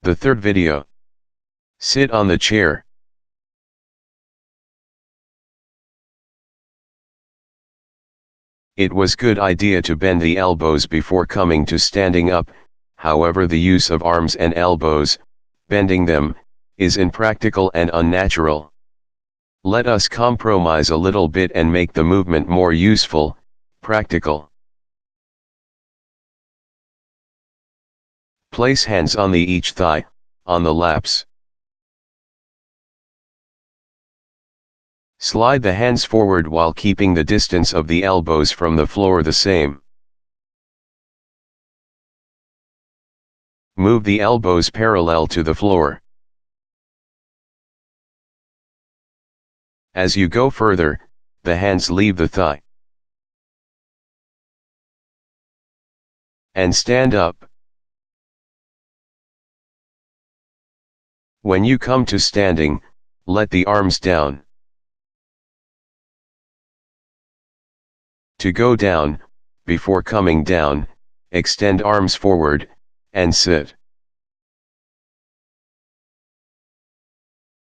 The third video. Sit on the chair. It was good idea to bend the elbows before coming to standing up, however the use of arms and elbows, bending them, is impractical and unnatural. Let us compromise a little bit and make the movement more useful, practical. Place hands on each thigh, on the laps. Slide the hands forward while keeping the distance of the elbows from the floor the same. Move the elbows parallel to the floor. As you go further, the hands leave the thigh. And stand up. When you come to standing, let the arms down. To go down, before coming down, extend arms forward, and sit.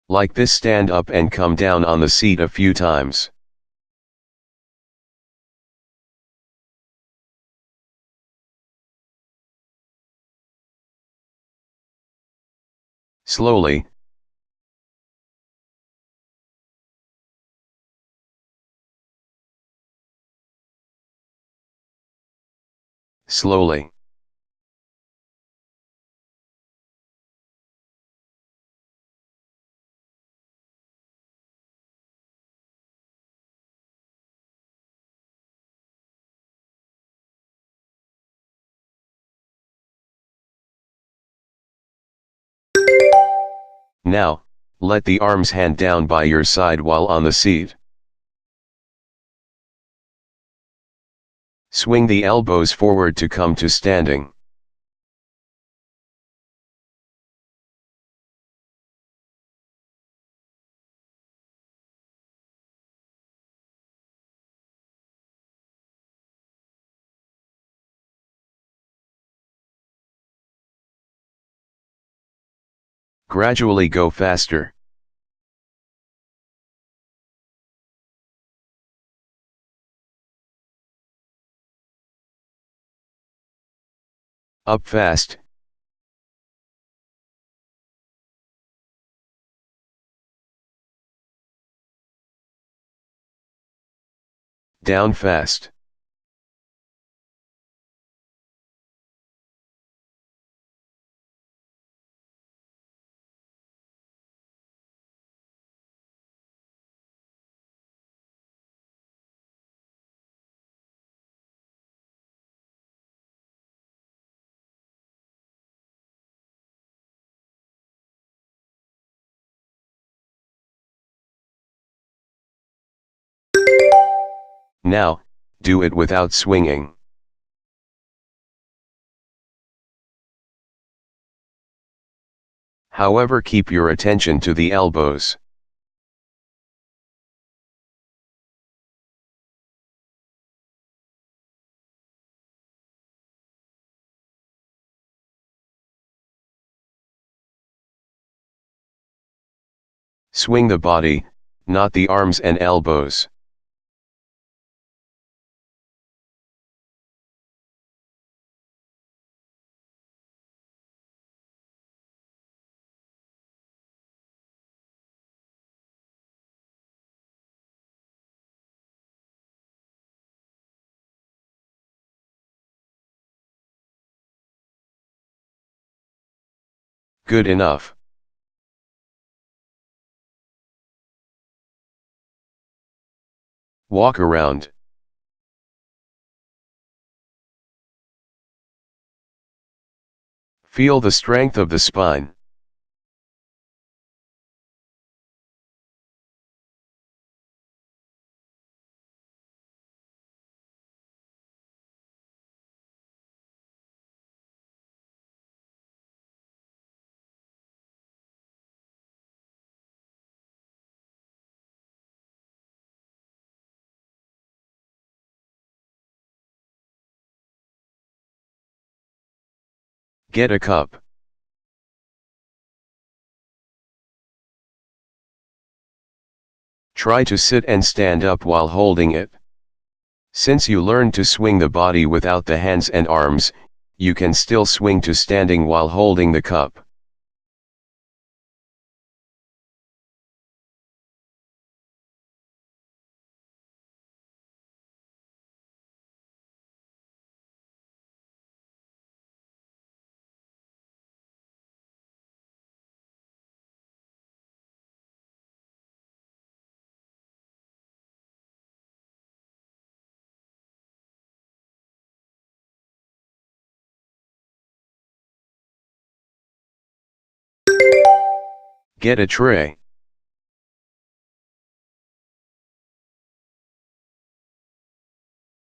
Like this, stand up and come down on the seat a few times. Slowly. Slowly. Now, let the arms hang down by your side while on the seat. Swing the elbows forward to come to standing. Gradually go faster. Up fast. Down fast. Now, do it without swinging. However, keep your attention to the elbows. Swing the body, not the arms and elbows. Good enough. Walk around. Feel the strength of the spine. Get a cup. Try to sit and stand up while holding it. Since you learned to swing the body without the hands and arms, you can still swing to standing while holding the cup. Get a tray.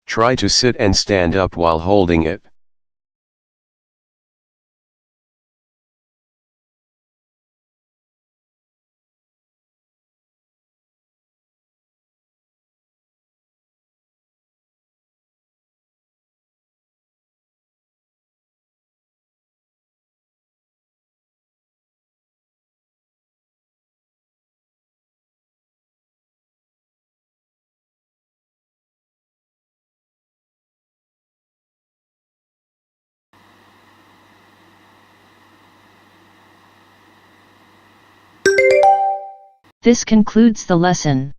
Try to sit and stand up while holding it. This concludes the lesson.